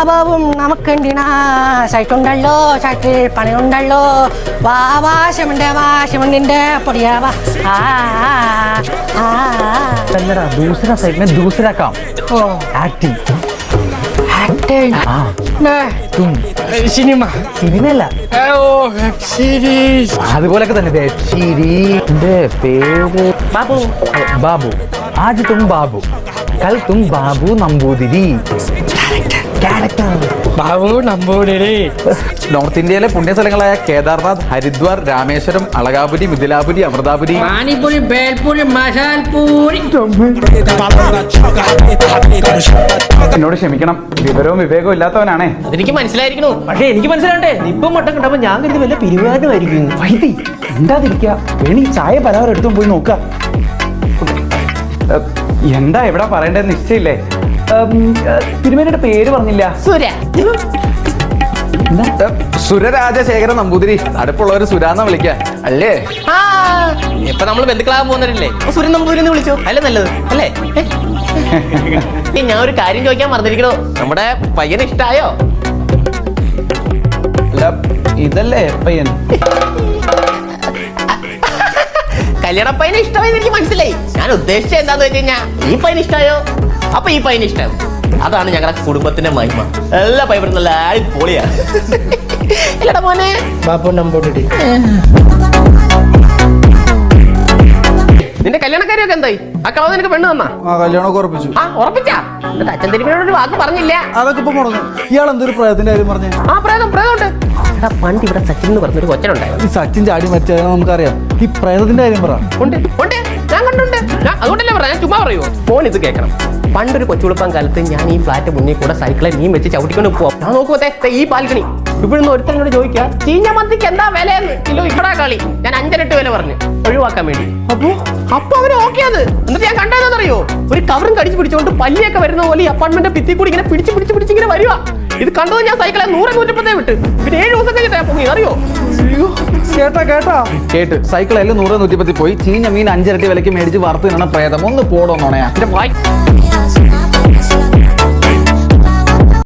ലാഭവും നമുക്കുണ്ടിനാ സൈറ്റുണ്ടല്ലോ സൈറ്റിൽ പണിയുണ്ടല്ലോ വാ വാശമുണ്ട് വാശമുണ്ടിന്റെ പൊടിയാവാ दूसरा साइड में दूसरा काम एक्टिंग एक्टिंग तुम സിനിമ സിനിമയല്ല വെബ് സീരീസ് അതുപോലൊക്കെ തന്നെ വെബ് സീരീസിന്റെ പേര് ബാബു ബാബു ആജ് തും ബാബു കൽ തും ബാബു നമ്പൂതിരി ക്യാരക്ടർ ബാബു നമ്പൂതിരി നോർത്ത് ഇന്ത്യയിലെ പുണ്യസ്ഥലങ്ങളായ കേദാർനാഥ് ഹരിദ്വാർ രാമേശ്വരം അളകാപുരി മിഥിലാപുരി അമൃതാപുരി പാനിപൂരി ബേൽപൂരി മസാൽപൂരി എന്നോട് ക്ഷമിക്കണം വിവരവും വിവേകവും ഇല്ലാത്തവനാണേ അതെനിക്ക് മനസ്സിലായിരിക്കണു. പക്ഷെ എനിക്ക് മനസ്സിലാണ്ടേ ഇപ്പം മട്ടം കിട്ടപ്പോ ഞാൻ കരുതി വല്ല പിരിവാനുമായിരിക്കും. വൈദി എന്താതിരിക്കുക വേണി ചായ പലവരും എടുത്തും പോയി നോക്ക എന്താ എവിടെ പറയണ്ടെന്ന് നിശ്ചയില്ലേ തിരുമേനിയുടെ പേര് പറഞ്ഞില്ല സുരരാജശേഖരൻ നമ്പൂതിരി അടുപ്പുള്ളവര് സുരാന്ന വിളിക്ക അല്ലേ ഇപ്പൊ നമ്മള് ബന്ധുക്കളാകാൻ പോകുന്നവരല്ലേ സുരൻ നമ്പൂതിരി എന്ന് വിളിച്ചോ അല്ലേ നല്ലത് അല്ലേ? ഞാൻ ഒരു കാര്യം ചോദിക്കാൻ മറന്നിരിക്കണോ, നമ്മുടെ പയ്യനെ ഇഷ്ടായോ? അല്ല ഇതല്ലേ പയ്യൻ കല്യാണ പയ്യനെ ഇഷ്ടമായെന്ന് എനിക്ക് മനസ്സിലായി. ഞാൻ ഉദ്ദേശിച്ചത് എന്താന്ന് വെച്ച് കഴിഞ്ഞാ ഈ പയ്യന് ഇഷ്ടായോ അപ്പൊ ഈ പയ്യന് ഇഷ്ടമാവും. അതാണ് ഞങ്ങളുടെ കുടുംബത്തിന്റെ മഹിമ. എല്ലാ പയ്യനും നല്ല പൊളിയാ ഇല്ലടാ മോനെ. ബാബു നമ്പൂതിരി നിന്റെ കല്യാണക്കാരിയൊക്കെ എന്തായി? ആ കളവ് നിനക്ക് പെണ്ണ് തന്നാ? കല്യാണമൊക്കെ ഉറപ്പിച്ചു. ഉറപ്പിച്ചാ? എന്നിട്ട് അച്ഛൻ തിരുമേനോട് ഒരു വാക്ക് പറഞ്ഞില്ല? അതൊക്കെ ഇപ്പൊ മുടങ്ങും. ഇയാൾ എന്തൊരു പ്രേതത്തിന്റെ കാര്യം പറഞ്ഞു? പ്രേതമുണ്ട്. പണ്ട് ഇവിടെ സച്ചിൻ എന്ന് പറഞ്ഞൊരു കൊച്ചനുണ്ടായിരുന്നു. ഈ സച്ചിൻ ചാടി മരിച്ചത് നമുക്കറിയാം. ഈ പ്രേതത്തിന്റെ കാര്യം പറ. ഉണ്ട് ഞാൻ കണ്ടുണ്ട്. അതുകൊണ്ടല്ലേ പറയാം, ഞാൻ ചുമ്മാ പറയുമോ? ഫോൺ ഇത് കേൾക്കണം. പണ്ടൊരു കൊച്ചുളുപ്പം കാലത്ത് ഞാൻ ഈ ഫ്ലാറ്റ് മുന്നിൽ കൂടെ സൈക്കിളെ മീൻ വെച്ച് ചവിട്ടിക്കൊണ്ട് പോവാം. ഞാൻ നോക്കുമ്പോ ഈ ബാൽക്കണി ഇവിടുന്ന് ഒരുത്തനോട് ചോദിക്കുക ചീഞ്ഞ മന്തിക്ക് എന്താ വിലയെന്ന്. കിലോ ഇക്കടാ കളി. ഞാൻ 5.8 വില പറഞ്ഞു ഒഴിവാക്കാൻ വേണ്ടി. അപ്പൊ അവര് ഓക്കെ അത്. എന്നിട്ട് ഞാൻ കണ്ടതെന്നറിയോ, ഒരു കവറും കടിച്ചു പിടിച്ചുകൊണ്ട് പല്ലിയൊക്കെ വരുന്ന പോലെ ഈ അപ്പാർട്ട്മെന്റ് ഭിത്തി കൂടി ഇങ്ങനെ പിടിച്ച് ഇങ്ങനെ വരുക. ഇത് കണ്ടത് ഞാൻ സൈക്കിളെ 100-150 വിട്ട്. പിന്നെ 7 ദിവസം കഴിഞ്ഞിട്ടാ പൊങ്ങി അറിയോ? കേട്ട് സൈക്കിളായാലും 100-110 പോയി. ചീഞ്ഞ മീൻ 5 ഇരട്ടി വിലക്ക് മേടിച്ച് വറുത്ത് നിന്ന പ്രേതം ഒന്ന് പോടോന്നോണയാ.